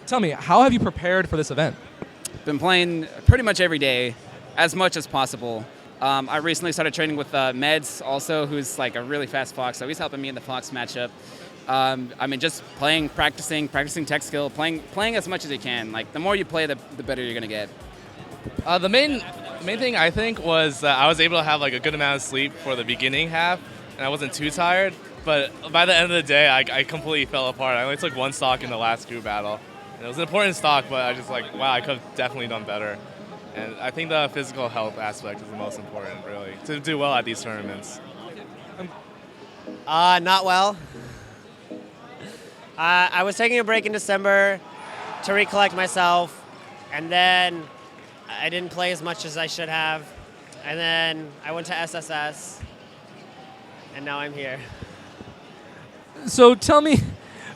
Tell me, how have you prepared for this event? Been playing pretty much every day, as much as possible. I recently started training with Meds also, who's like a really fast Fox, so he's helping me in the Fox matchup. I mean, just playing, practicing tech skill, playing as much as you can. Like, the more you play, the better you're gonna get. The main thing I think was I was able to have like a good amount of sleep for the beginning half, and I wasn't too tired. But by the end of the day, I completely fell apart. I only took one stock in the last group battle. And it was an important stock, but I just like, wow, I could have definitely done better. And I think the physical health aspect is the most important, really, to do well at these tournaments. Not well. I was taking a break in December to recollect myself, and then I didn't play as much as I should have. And then I went to SSS, and now I'm here. So tell me,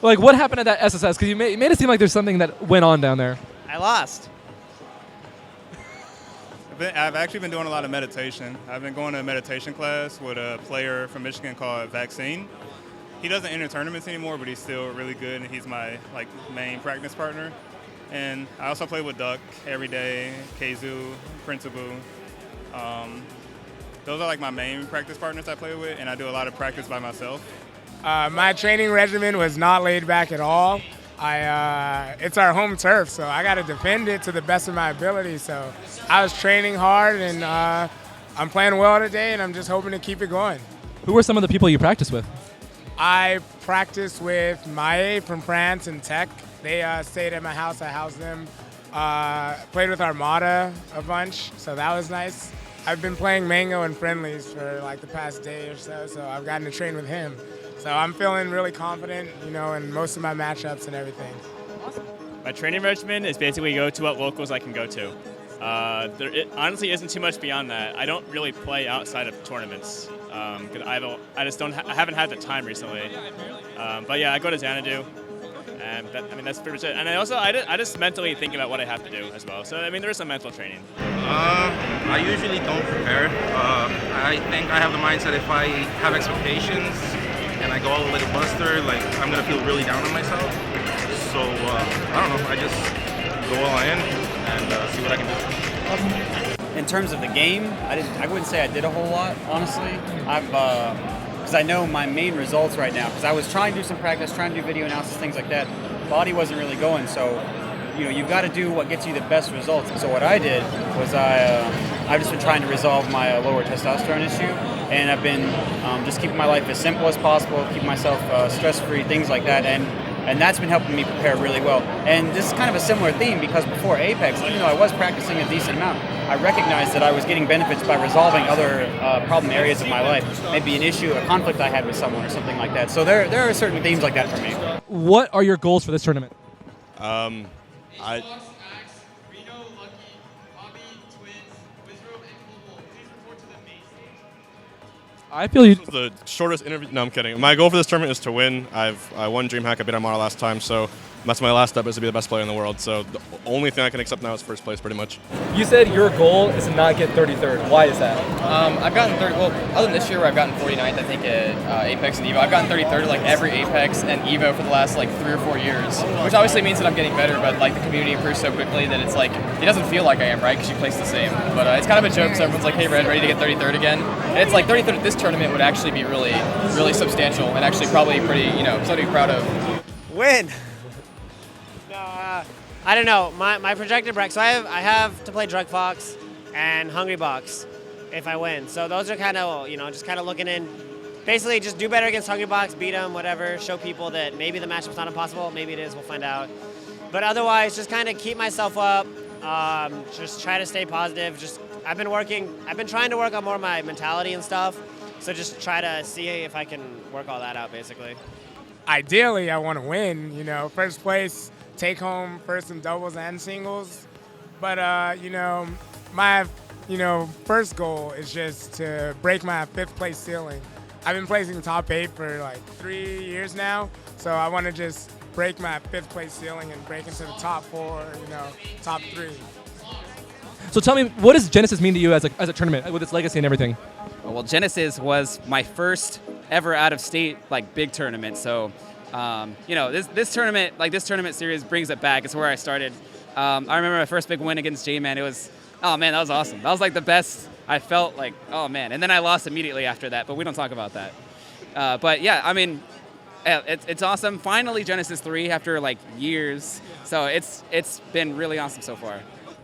like, what happened at that SSS? Because you made it seem like there's something that went on down there. I lost. I've actually been doing a lot of meditation. I've been going to a meditation class with a player from Michigan called Vaccine. He doesn't enter tournaments anymore, but he's still really good, and he's my main practice partner. And I also play with Duck every day, Keizu, Principal. Those are like my main practice partners I play with, and I do a lot of practice by myself. My training regimen was not laid back at all. It's our home turf, so I got to defend it to the best of my ability. So I was training hard, and I'm playing well today, and I'm just hoping to keep it going. Who were some of the people you practiced with? I practiced with Maye from France and Tech. They stayed at my house. I housed them. Played with Armada a bunch, so that was nice. I've been playing Mango and Friendlies for like the past day or so, so I've gotten to train with him. So I'm feeling really confident, in most of my matchups and everything. Awesome. My training regimen is basically go to what locals I can go to. There honestly isn't too much beyond that. I don't really play outside of tournaments because I haven't had the time recently. But yeah, I go to Xanadu, and that's pretty much it. And I just mentally think about what I have to do as well. So I mean, there is some mental training. I usually don't prepare. I think I have the mindset if I have expectations and I go all like a buster, like I'm gonna feel really down on myself. So I don't know. I just go all in and see what I can do. In terms of the game, I wouldn't say I did a whole lot, honestly. Because I know my main results right now. Because I was trying to do some practice, trying to do video analysis, things like that. Body wasn't really going, so you've got to do what gets you the best results. So what I did was I've just been trying to resolve my lower testosterone issue, and I've been just keeping my life as simple as possible, keeping myself stress-free, things like that, and that's been helping me prepare really well. And this is kind of a similar theme because before Apex, even though I was practicing a decent amount, I recognized that I was getting benefits by resolving other problem areas of my life, maybe an issue, a conflict I had with someone or something like that. So there are certain themes like that for me. What are your goals for this tournament? I feel you. The shortest interview. No, I'm kidding. My goal for this tournament is to win. I won DreamHack. I beat Armada last time, so that's my last step is to be the best player in the world. So the only thing I can accept now is first place, pretty much. You said your goal is to not get 33rd. Why is that? I've gotten 30. Well, other than this year where I've gotten 49th, I think at Apex and Evo, I've gotten 33rd like every Apex and Evo for the last like 3 or 4 years, which obviously means that I'm getting better. But like the community improves so quickly that it's like it doesn't feel like I am, right? Because you place the same. But it's kind of a joke. So everyone's like, "Hey, Redd, ready to get 33rd again?" And it's like 33rd at this tournament would actually be really, really substantial and actually probably pretty, something to be proud of. Win. I don't know. My projected bracket. So I have to play Drugged Fox and Hungrybox if I win. So those are kind of just kind of looking in. Basically, just do better against Hungrybox, beat them, whatever. Show people that maybe the matchup's not impossible. Maybe it is. We'll find out. But otherwise, just kind of keep myself up. Just try to stay positive. I've been trying to work on more of my mentality and stuff. So just try to see if I can work all that out, basically. Ideally, I want to win. First place. Take home first in doubles and singles. But, my, first goal is just to break my 5th place ceiling. I've been placing top 8 for like 3 years now. So I want to just break my 5th place ceiling and break into the top 4, top 3. So tell me, what does Genesis mean to you as a tournament with its legacy and everything? Well, Genesis was my first ever out-of-state big tournament. So, this tournament series brings it back. It's where I started. I remember my first big win against J-Man. It was, oh man, that was awesome. That was the best. I felt oh man. And then I lost immediately after that, but we don't talk about that. But yeah, I mean, it's awesome. Finally, Genesis 3 after years. So it's been really awesome so far.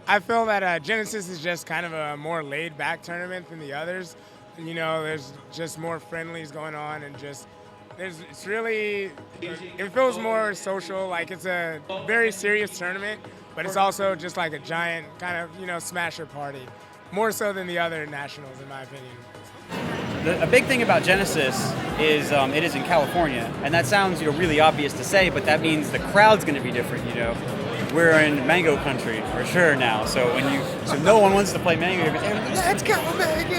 I feel that Genesis is just kind of a more laid-back tournament than the others. There's just more friendlies going on, and it feels more social. It's a very serious tournament, but it's also just a giant kind of, smasher party. More so than the other nationals, in my opinion. A big thing about Genesis is it is in California, and that sounds really obvious to say, but that means the crowd's going to be different. We're in Mango country for sure now, so no one wants to play Mango. Let's go Mango!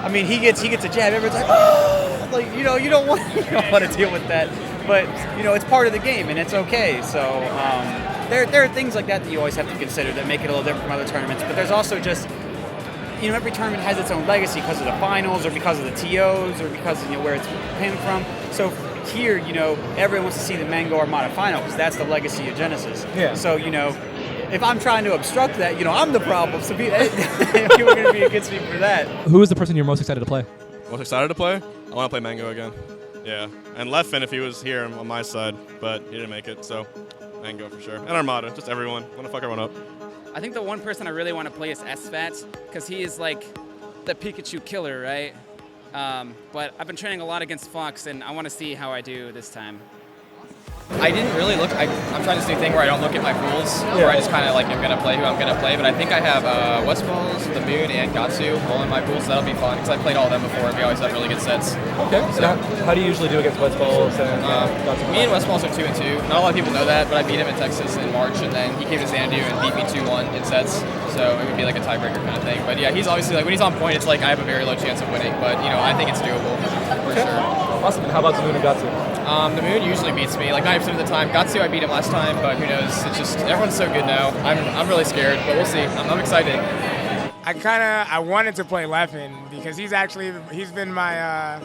I mean, he gets a jab. Everyone's oh, you don't want to deal with that, but it's part of the game, and it's okay. So there are things like that you always have to consider that make it a little different from other tournaments. But there's also just every tournament has its own legacy because of the finals or because of the TOs or because of where it's pinned from. So here, everyone wants to see the Mango Armada final because that's the legacy of Genesis. Yeah. So, if I'm trying to obstruct that, I'm the problem. So people are going to be against me for that. Who is the person you're most excited to play? Most excited to play? I want to play Mango again. Yeah. And Leffen if he was here on my side, but he didn't make it, so Mango for sure. And Armada, just everyone. I want to fuck everyone up. I think the one person I really want to play is SFAT because he is the Pikachu killer, right? But I've been training a lot against Fox, and I want to see how I do this time. I didn't really look. I'm trying this new thing where I don't look at my pools, where I just kind of I'm gonna play who I'm gonna play. But I think I have Westballs, the Moon, and Gatsu all in my pools. So that'll be fun because I played all of them before, and we always have really good sets. Okay. So how do you usually do against Westballs and Gatsu? Me and Westballs are 2-2. Not a lot of people know that, but I beat him in Texas in March, and then he came to Xanadu and beat me 2-1 in sets. So it would be a tiebreaker kind of thing. But yeah, he's obviously when he's on point, it's I have a very low chance of winning. But I think it's doable for sure. Awesome. And how about the Moon and Gatsu? The Moon usually beats me 90% of the time. Gatsu, I beat him last time, but who knows? It's just everyone's so good now. I'm really scared, but we'll see. I'm excited. I wanted to play Leffen because he's been my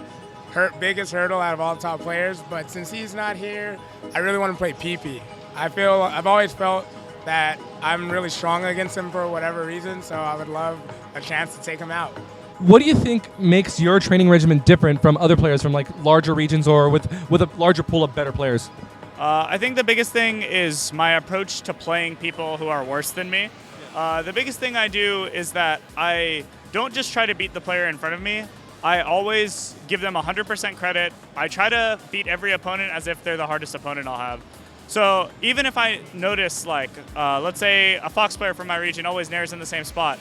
biggest hurdle out of all the top players. But since he's not here, I really want to play PP. I've always felt that I'm really strong against him for whatever reason, so I would love a chance to take him out. What do you think makes your training regimen different from other players from larger regions or with a larger pool of better players? I think the biggest thing is my approach to playing people who are worse than me. The biggest thing I do is that I don't just try to beat the player in front of me. I always give them 100% credit. I try to beat every opponent as if they're the hardest opponent I'll have. So even if I notice, let's say a Fox player from my region always nairs in the same spot,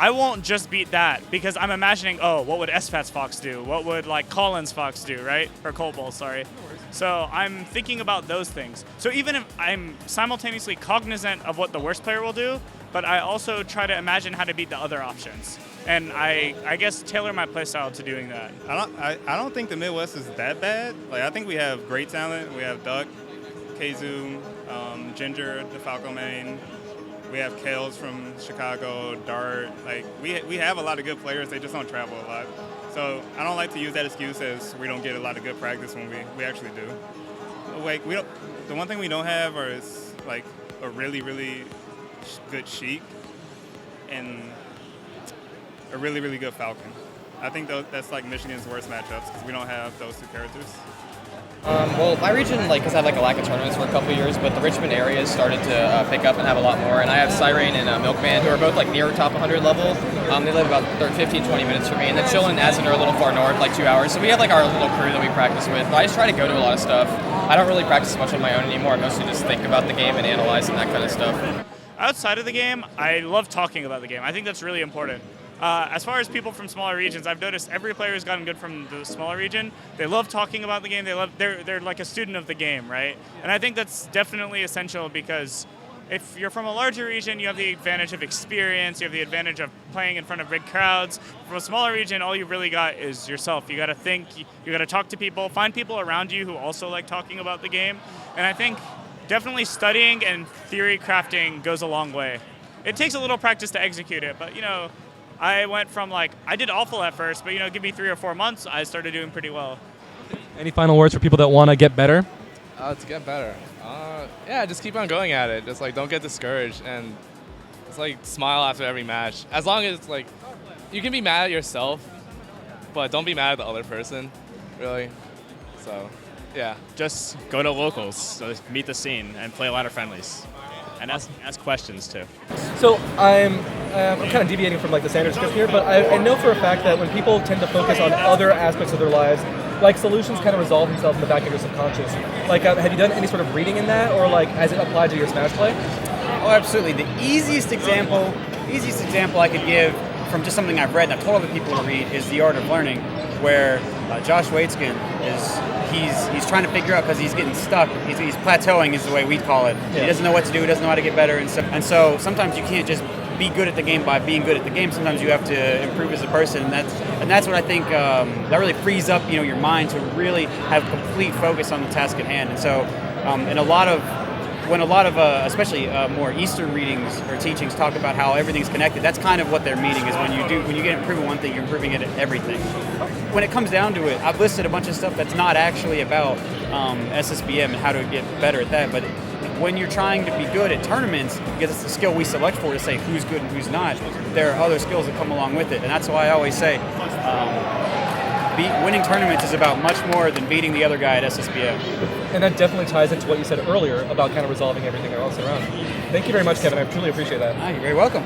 I won't just beat that because I'm imagining, what would SFAT's Fox do? What would Colin's Fox do, right? Or Colt Bull, sorry. So I'm thinking about those things. So even if I'm simultaneously cognizant of what the worst player will do, but I also try to imagine how to beat the other options. And I guess tailor my playstyle to doing that. I don't think the Midwest is that bad. I think we have great talent. We have Duck, Kazoo, Ginger, the Falco main. We have Kales from Chicago, Dart. We have a lot of good players. They just don't travel a lot. So I don't like to use that excuse as we don't get a lot of good practice when we actually do. The one thing we don't have is a really, really good Sheik and a really, really good Falcon. I think that's Michigan's worst matchups because we don't have those two characters. Well, my region, has had a lack of tournaments for a couple of years, but the Richmond area has started to pick up and have a lot more. And I have Siren and Milkman, who are both near top 100 level. They live about 15, 20 minutes from me. And then Chill and Asin are a little far north, 2 hours. So we have our little crew that we practice with. But I just try to go to a lot of stuff. I don't really practice much on my own anymore. I mostly just think about the game and analyze and that kind of stuff. Outside of the game, I love talking about the game. I think that's really important. As far as people from smaller regions, I've noticed every player who's gotten good from the smaller region. They love talking about the game. They're like a student of the game, right? And I think that's definitely essential because if you're from a larger region, you have the advantage of experience. You have the advantage of playing in front of big crowds. From a smaller region, all you really got is yourself. You got to think. You got to talk to people. Find people around you who also like talking about the game. And I think definitely studying and theory crafting goes a long way. it takes a little practice to execute it. But, I went from I did awful at first, but, give me 3 or 4 months, I started doing pretty well. Any final words for people that want to get better? To get better. Yeah, just keep on going at it. Just don't get discouraged and just smile after every match. As long as you can be mad at yourself, but don't be mad at the other person, really. So, yeah. Just go to locals, so meet the scene, and play a lot of friendlies. And ask questions, too. So I'm kind of deviating from the standard script here, but I know for a fact that when people tend to focus on other aspects of their lives, solutions kind of resolve themselves in the back of your subconscious. Have you done any sort of reading in that, or has it applied to your Smash play? Oh, absolutely. The easiest example I could give from just something I've read and I've told other people to read is The Art of Learning, where Josh Waitzkin he's trying to figure out, because he's getting stuck. He's plateauing is the way we call it. Yeah. He doesn't know what to do. He doesn't know how to get better, and so sometimes you can't just be good at the game by being good at the game. Sometimes you have to improve as a person, and that's what I think that really frees up your mind to really have complete focus on the task at hand. And so when a lot of especially more Eastern readings or teachings talk about how everything's connected, that's kind of what they're meaning, is when you get improving one thing, you're improving it at everything. When it comes down to it, I've listed a bunch of stuff that's not actually about SSBM and how to get better at that, but when you're trying to be good at tournaments, because it's the skill we select for to say who's good and who's not, there are other skills that come along with it. And that's why I always say winning tournaments is about much more than beating the other guy at SSBM. And that definitely ties into what you said earlier about kind of resolving everything else around. Thank you very much, Kevin. I truly appreciate that. You're very welcome.